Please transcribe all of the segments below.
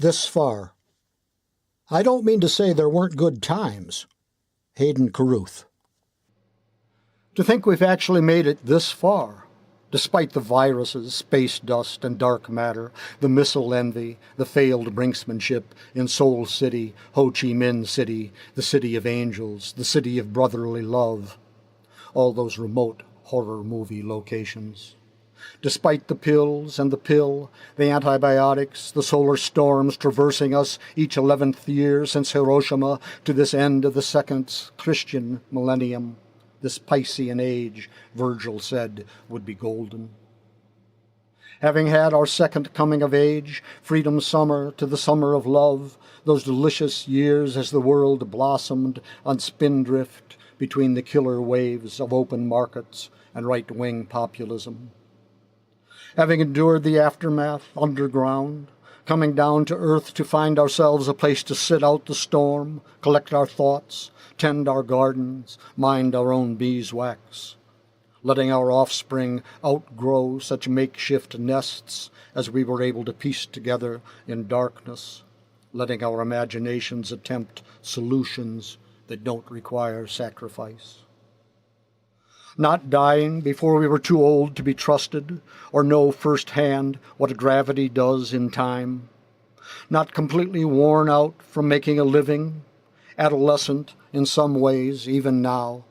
this far. I don't mean to say there weren't good times. Hayden Carruth. To think we've actually made it this far, despite the viruses, space dust, and dark matter, the missile envy, the failed brinksmanship in Seoul City, Ho Chi Minh City, the city of angels, the city of brotherly love, all those remote horror movie locations. Despite the pills and the pill, the antibiotics, the solar storms traversing us each 11th year since Hiroshima to this end of the second Christian millennium, this Piscean age, Virgil said, would be golden. Having had our second coming of age, freedom summer to the summer of love, those delicious years as the world blossomed on spindrift between the killer waves of open markets and right-wing populism. Having endured the aftermath underground, coming down to earth to find ourselves a place to sit out the storm, collect our thoughts, tend our gardens, mind our own beeswax, letting our offspring outgrow such makeshift nests as we were able to piece together in darkness, letting our imaginations attempt solutions that don't require sacrifice. Not dying before we were too old to be trusted or know firsthand what gravity does in time. Not completely worn out from making a living, adolescent in some ways, even now,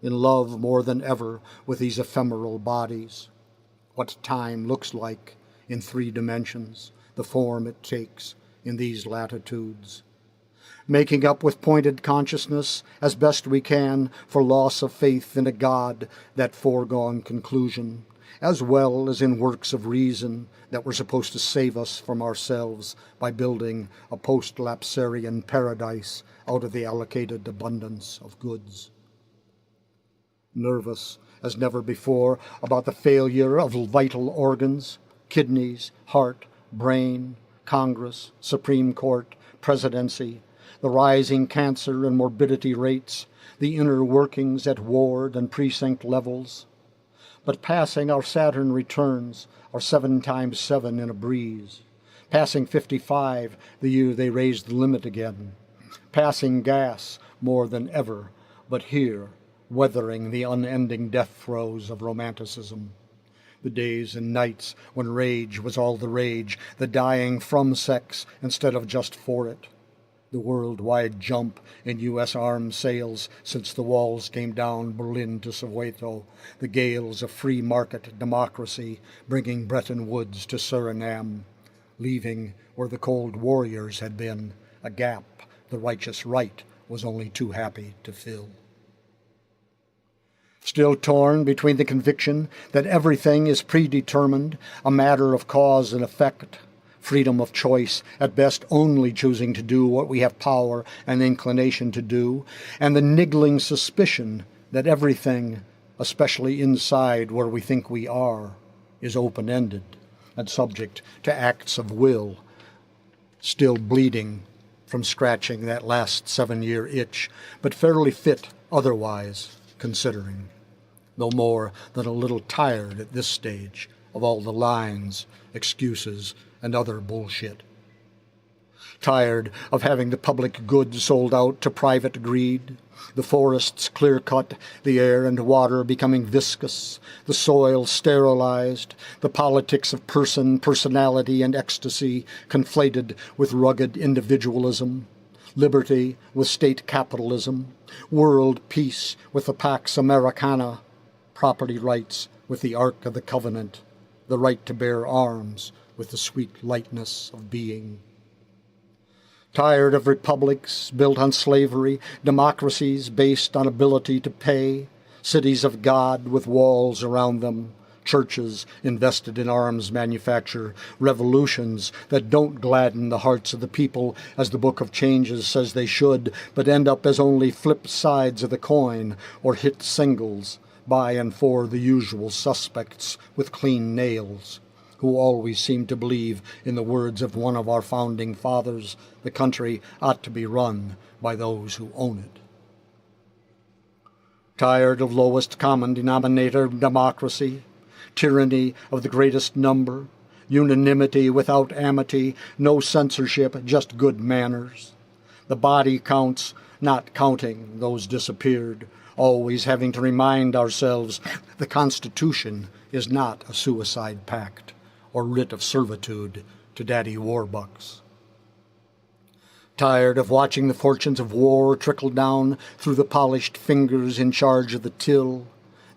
in love more than ever with these ephemeral bodies. What time looks like in 3 dimensions, the form it takes in these latitudes. Making up with pointed consciousness as best we can for loss of faith in a God, that foregone conclusion, as well as in works of reason that were supposed to save us from ourselves by building a post-lapsarian paradise out of the allocated abundance of goods. Nervous as never before about the failure of vital organs, kidneys, heart, brain, Congress, Supreme Court, presidency, the rising cancer and morbidity rates, the inner workings at ward and precinct levels. But passing our Saturn returns, our 7 times 7 in a breeze. Passing 55, the year they raised the limit again. Passing gas more than ever, but here, weathering the unending death throes of romanticism. The days and nights when rage was all the rage, the dying from sex instead of just for it. The worldwide jump in U.S. arms sales since the walls came down Berlin to Soweto, the gales of free market democracy bringing Bretton Woods to Suriname, leaving where the cold warriors had been, a gap the righteous right was only too happy to fill. Still torn between the conviction that everything is predetermined, a matter of cause and effect, freedom of choice, at best only choosing to do what we have power and inclination to do, and the niggling suspicion that everything, especially inside where we think we are, is open-ended and subject to acts of will, still bleeding from scratching that last 7-year itch, but fairly fit otherwise, considering, though more than a little tired at this stage of all the lines, excuses, and other bullshit. Tired of having the public goods sold out to private greed, the forests clear-cut, the air and water becoming viscous, the soil sterilized, the politics of personality, and ecstasy conflated with rugged individualism, liberty with state capitalism, world peace with the Pax Americana, property rights with the Ark of the Covenant, the right to bear arms with the sweet lightness of being. Tired of republics built on slavery, democracies based on ability to pay, cities of God with walls around them, churches invested in arms manufacture, revolutions that don't gladden the hearts of the people as the Book of Changes says they should, but end up as only flip sides of the coin or hit singles by and for the usual suspects with clean nails, who always seem to believe, in the words of one of our founding fathers, the country ought to be run by those who own it. Tired of lowest common denominator democracy, tyranny of the greatest number, unanimity without amity, no censorship, just good manners. The body counts, not counting those disappeared, always having to remind ourselves the Constitution is not a suicide pact or writ of servitude to Daddy Warbucks. Tired of watching the fortunes of war trickle down through the polished fingers in charge of the till,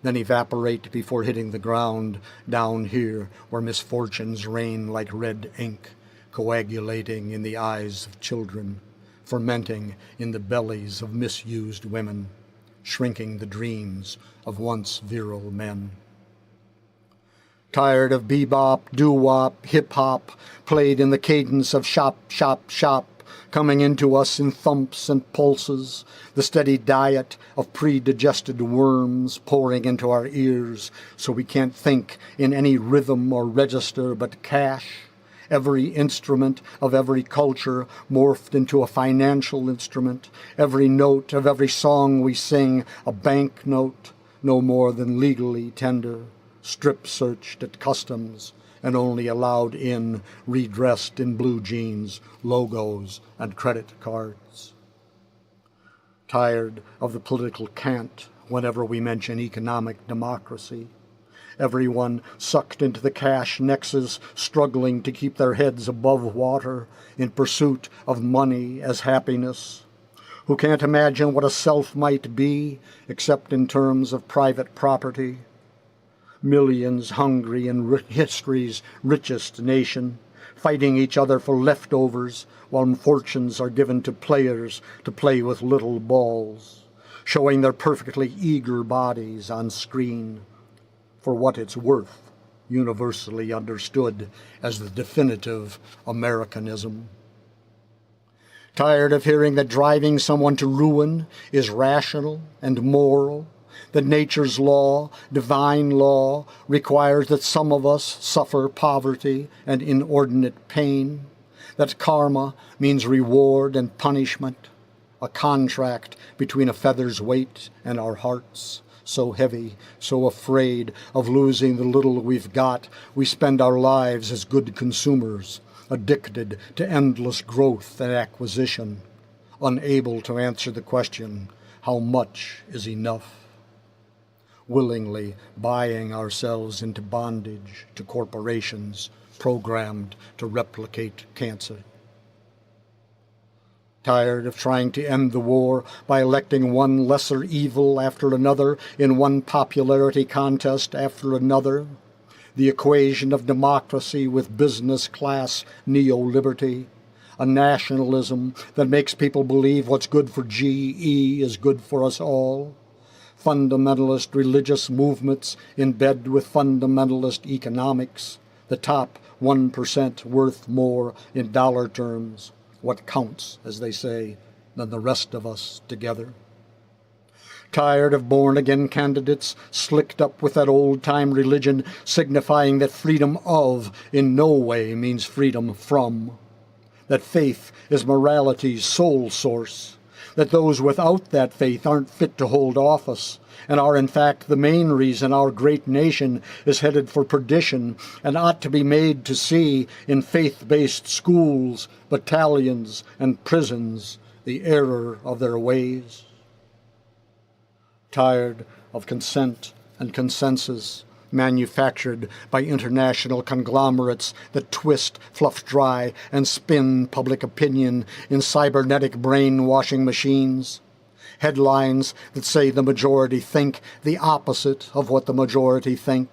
then evaporate before hitting the ground down here where misfortunes rain like red ink, coagulating in the eyes of children, fermenting in the bellies of misused women, shrinking the dreams of once virile men. Tired of bebop, doo-wop, hip-hop, played in the cadence of shop, shop, shop, coming into us in thumps and pulses, the steady diet of pre-digested worms pouring into our ears so we can't think in any rhythm or register but cash, every instrument of every culture morphed into a financial instrument, every note of every song we sing a banknote, no more than legally tender, strip-searched at customs, and only allowed in redressed in blue jeans, logos, and credit cards. Tired of the political cant whenever we mention economic democracy. Everyone sucked into the cash nexus, struggling to keep their heads above water in pursuit of money as happiness, who can't imagine what a self might be except in terms of private property. Millions hungry in history's richest nation, fighting each other for leftovers while fortunes are given to players to play with little balls, showing their perfectly eager bodies on screen for what it's worth, universally understood as the definitive Americanism. Tired of hearing that driving someone to ruin is rational and moral, that nature's law, divine law, requires that some of us suffer poverty and inordinate pain, that karma means reward and punishment, a contract between a feather's weight and our hearts, so heavy, so afraid of losing the little we've got, we spend our lives as good consumers, addicted to endless growth and acquisition, unable to answer the question, how much is enough? Willingly buying ourselves into bondage to corporations programmed to replicate cancer. Tired of trying to end the war by electing one lesser evil after another in one popularity contest after another, the equation of democracy with business class neo-liberty, a nationalism that makes people believe what's good for GE is good for us all, fundamentalist religious movements in bed with fundamentalist economics, the top 1% worth more in dollar terms, what counts, as they say, than the rest of us together. Tired of born-again candidates slicked up with that old-time religion signifying that freedom of in no way means freedom from, that faith is morality's sole source, that those without that faith aren't fit to hold office, and are in fact the main reason our great nation is headed for perdition and ought to be made to see in faith-based schools, battalions, and prisons the error of their ways. Tired of consent and consensus manufactured by international conglomerates that twist, fluff dry, and spin public opinion in cybernetic brainwashing machines. Headlines that say the majority think the opposite of what the majority think.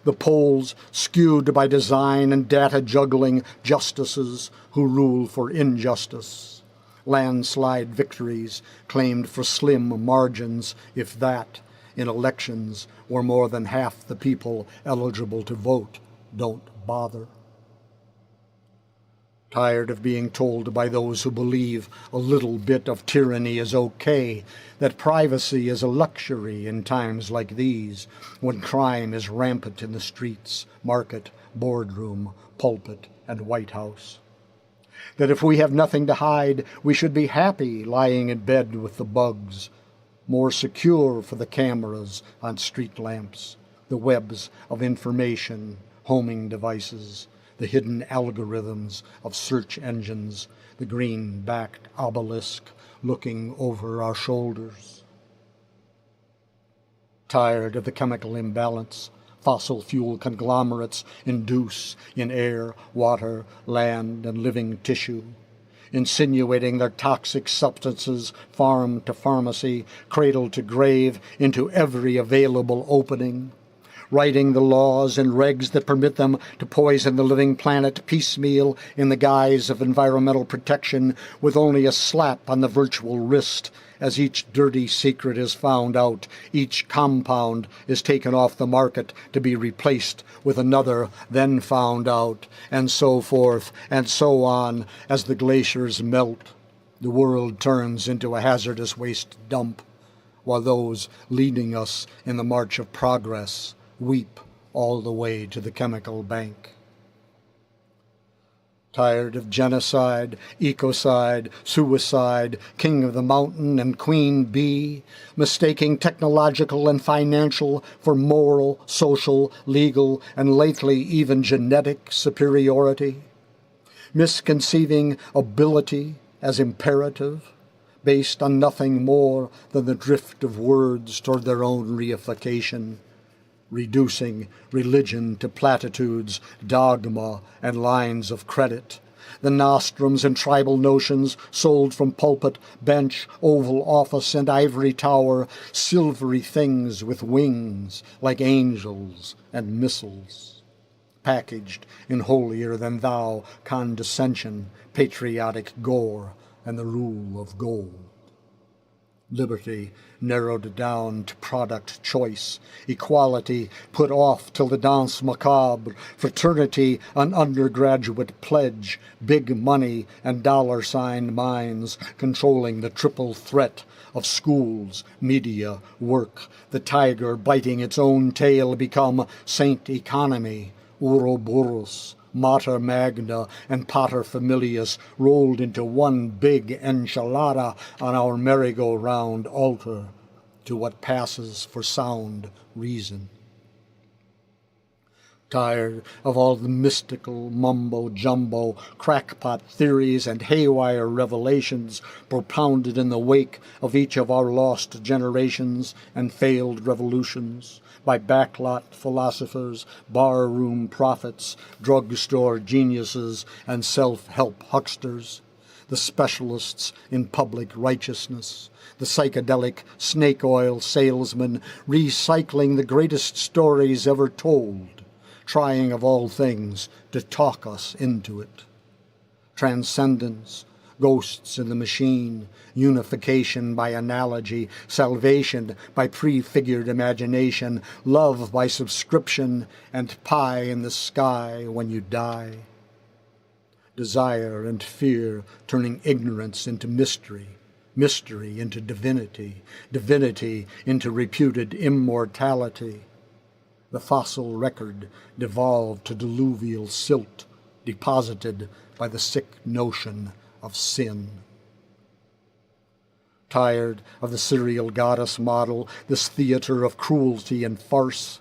The polls skewed by design and data juggling justices who rule for injustice. Landslide victories claimed for slim margins, if that, in elections where more than half the people eligible to vote don't bother. Tired of being told by those who believe a little bit of tyranny is okay, that privacy is a luxury in times like these, when crime is rampant in the streets, market, boardroom, pulpit, and White House. That if we have nothing to hide, we should be happy lying in bed with the bugs, more secure for the cameras on street lamps, the webs of information, homing devices, the hidden algorithms of search engines, the green-backed obelisk looking over our shoulders. Tired of the chemical imbalance fossil fuel conglomerates induce in air, water, land, and living tissue, insinuating their toxic substances farm to pharmacy, cradle to grave, into every available opening, writing the laws and regs that permit them to poison the living planet piecemeal in the guise of environmental protection, with only a slap on the virtual wrist as each dirty secret is found out, each compound is taken off the market to be replaced with another then found out, and so forth and so on. As the glaciers melt, the world turns into a hazardous waste dump, while those leading us in the march of progress weep all the way to the chemical bank. Tired of genocide, ecocide, suicide, king of the mountain and queen bee, mistaking technological and financial for moral, social, legal, and lately even genetic superiority, misconceiving ability as imperative, based on nothing more than the drift of words toward their own reification, reducing religion to platitudes, dogma, and lines of credit, the nostrums and tribal notions sold from pulpit, bench, oval office, and ivory tower, silvery things with wings like angels and missiles, packaged in holier-than-thou condescension, patriotic gore, and the rule of gold. Liberty narrowed down to product choice, equality put off till the danse macabre, fraternity an undergraduate pledge, big money and dollar-sign minds controlling the triple threat of schools, media, work, the tiger biting its own tail become Saint Economy, Ouroboros, Mater Magna, and Pater Familias rolled into one big enchilada on our merry-go-round altar to what passes for sound reason. Tired of all the mystical mumbo-jumbo, crackpot theories and haywire revelations propounded in the wake of each of our lost generations and failed revolutions, by backlot philosophers, barroom prophets, drugstore geniuses, and self-help hucksters, the specialists in public righteousness, the psychedelic snake oil salesmen recycling the greatest stories ever told, trying of all things to talk us into it. Transcendence, ghosts in the machine, unification by analogy, salvation by prefigured imagination, love by subscription, and pie in the sky when you die. Desire and fear turning ignorance into mystery, mystery into divinity, divinity into reputed immortality. The fossil record devolved to diluvial silt, deposited by the sick notion of sin. Tired of the serial goddess model, this theater of cruelty and farce,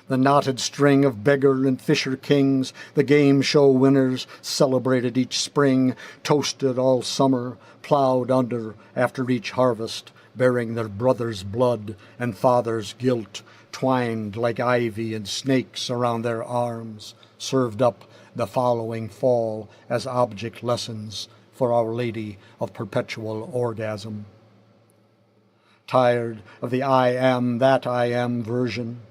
the knotted string of beggar and fisher kings, the game show winners celebrated each spring, toasted all summer, plowed under after each harvest, bearing their brother's blood and father's guilt, twined like ivy and snakes around their arms, served up the following fall as object lessons for Our Lady of Perpetual Orgasm. Tired of the I am that I am version,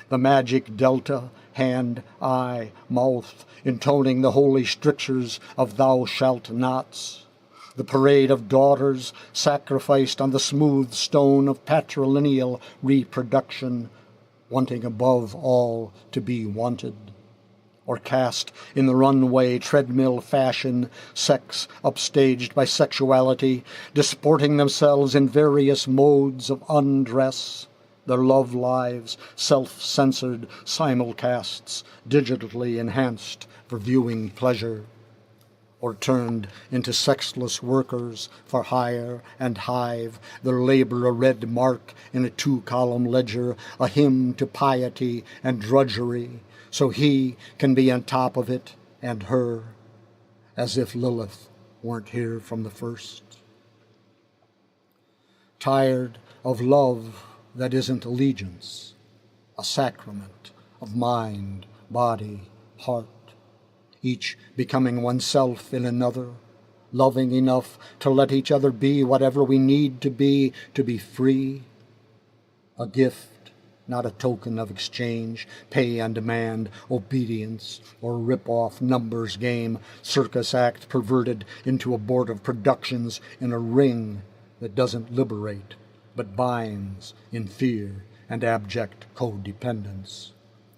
the magic delta, hand, eye, mouth, intoning the holy strictures of thou shalt nots, the parade of daughters sacrificed on the smooth stone of patrilineal reproduction, wanting above all to be wanted, or cast in the runway treadmill fashion, sex upstaged by sexuality, disporting themselves in various modes of undress, their love lives self-censored simulcasts, digitally enhanced for viewing pleasure, or turned into sexless workers for hire and hive, their labor a red mark in a 2-column ledger, a hymn to piety and drudgery, so he can be on top of it and her, as if Lilith weren't here from the first. Tired of love that isn't allegiance, a sacrament of mind, body, heart, each becoming oneself in another, loving enough to let each other be whatever we need to be free, a gift, not a token of exchange, pay on demand, obedience, or rip-off numbers game, circus act perverted into abortive productions in a ring that doesn't liberate, but binds in fear and abject codependence.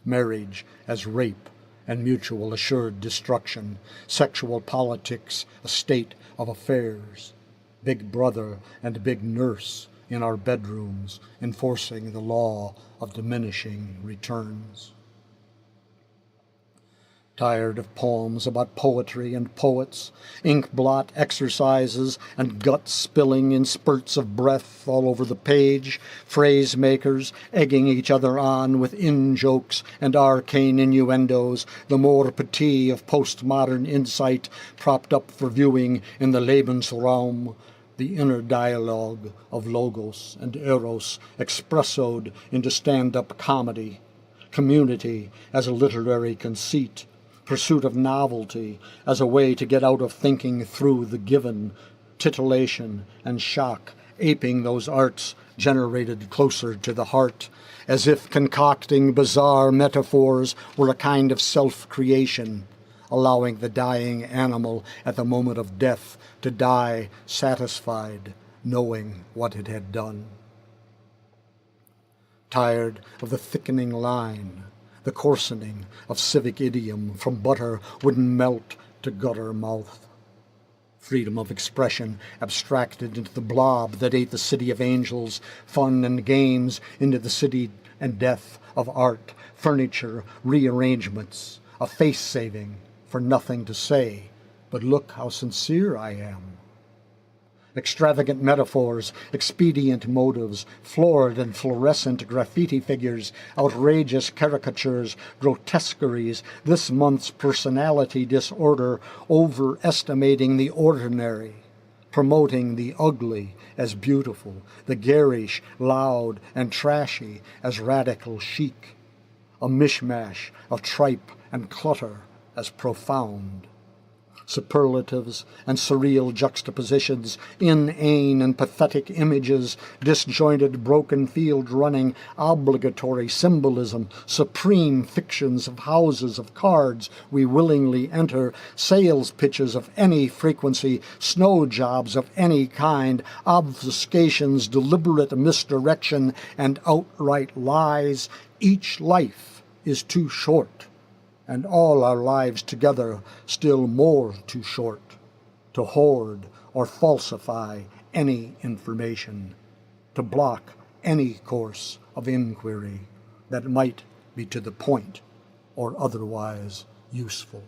Marriage as rape and mutual assured destruction, sexual politics, a state of affairs, big brother and big nurse in our bedrooms, enforcing the law of diminishing returns. Tired of poems about poetry and poets, ink blot exercises and gut spilling in spurts of breath all over the page, phrase makers egging each other on with in-jokes and arcane innuendos, the more petit of postmodern insight propped up for viewing in the Lebensraum, the inner dialogue of logos and eros espressoed into stand-up comedy, community as a literary conceit, pursuit of novelty as a way to get out of thinking through the given, titillation and shock aping those arts generated closer to the heart, as if concocting bizarre metaphors were a kind of self-creation, allowing the dying animal at the moment of death to die satisfied, knowing what it had done. Tired of the thickening line, the coarsening of civic idiom from butter wouldn't melt to gutter mouth. Freedom of expression abstracted into the blob that ate the city of angels, fun and games into the city and death of art, furniture, rearrangements, a face-saving for nothing to say, but look how sincere I am. Extravagant metaphors, expedient motives, florid and fluorescent graffiti figures, outrageous caricatures, grotesqueries, this month's personality disorder, overestimating the ordinary, promoting the ugly as beautiful, the garish, loud, and trashy as radical chic, a mishmash of tripe and clutter as profound. Superlatives and surreal juxtapositions, inane and pathetic images, disjointed broken field running, obligatory symbolism, supreme fictions of houses, of cards we willingly enter, sales pitches of any frequency, snow jobs of any kind, obfuscations, deliberate misdirection, and outright lies. Each life is too short, and all our lives together still more too short, to hoard or falsify any information, to block any course of inquiry that might be to the point or otherwise useful.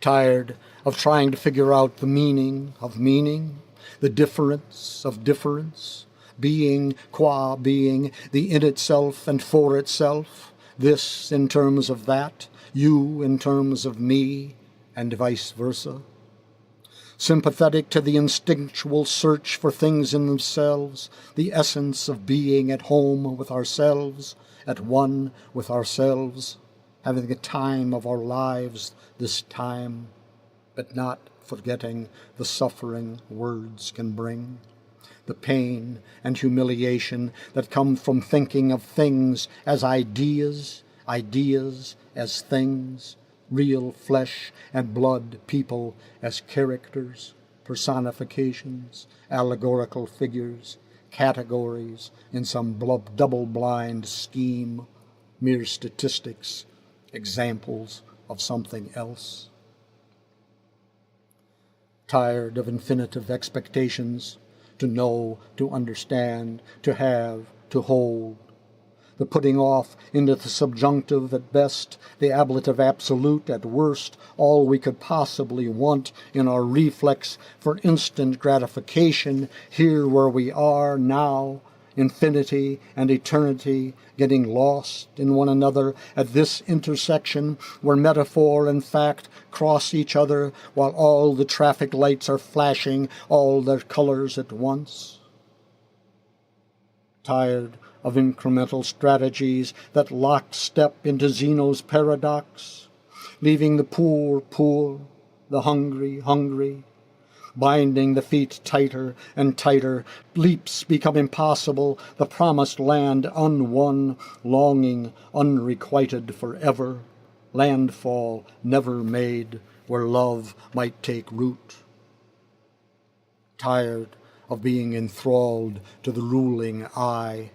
Tired of trying to figure out the meaning of meaning, the difference of difference, being qua being, the in itself and for itself, this in terms of that, you in terms of me, and vice versa. Sympathetic to the instinctual search for things in themselves, the essence of being at home with ourselves, at one with ourselves, having the time of our lives this time, but not forgetting the suffering words can bring, the pain and humiliation that come from thinking of things as ideas, ideas as things, real flesh and blood people as characters, personifications, allegorical figures, categories in some double-blind scheme, mere statistics, examples of something else. Tired of infinitive expectations, to know, to understand, to have, to hold, the putting off into the subjunctive at best, the ablative absolute at worst, all we could possibly want in our reflex for instant gratification here where we are now, infinity and eternity getting lost in one another at this intersection where metaphor and fact cross each other while all the traffic lights are flashing all their colors at once? Tired of incremental strategies that lock step into Zeno's paradox, leaving the poor poor, the hungry hungry, binding the feet tighter and tighter, leaps become impossible, the promised land unwon, longing unrequited forever, landfall never made where love might take root. Tired of being enthralled to the ruling eye,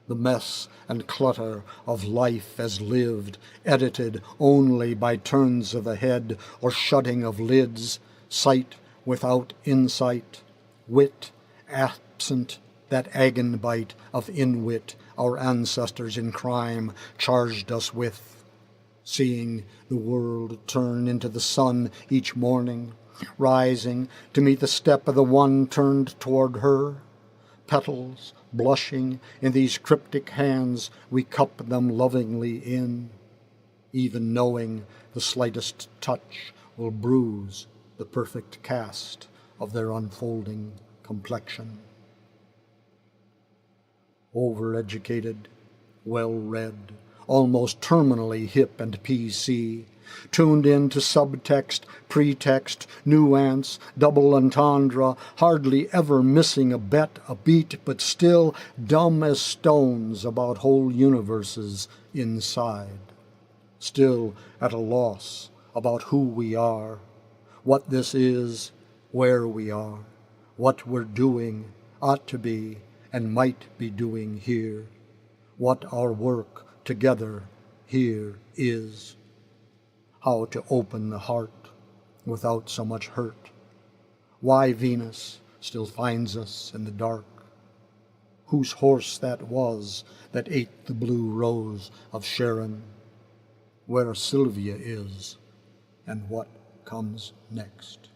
the mess and clutter of life as lived, edited only by turns of the head or shutting of lids, sight without insight, wit absent that agonbite of inwit our ancestors in crime charged us with, seeing the world turn into the sun each morning, rising to meet the step of the one turned toward her, petals blushing in these cryptic hands we cup them lovingly in, even knowing the slightest touch will bruise the perfect cast of their unfolding complexion. Overeducated, well-read, almost terminally hip and PC, tuned in to subtext, pretext, nuance, double entendre, hardly ever missing a beat, but still dumb as stones about whole universes inside, still at a loss about who we are, what this is, where we are, what we're doing, ought to be, and might be doing here, what our work together here is, how to open the heart without so much hurt, why Venus still finds us in the dark, whose horse that was that ate the blue rose of Sharon, where Sylvia is, and what comes next.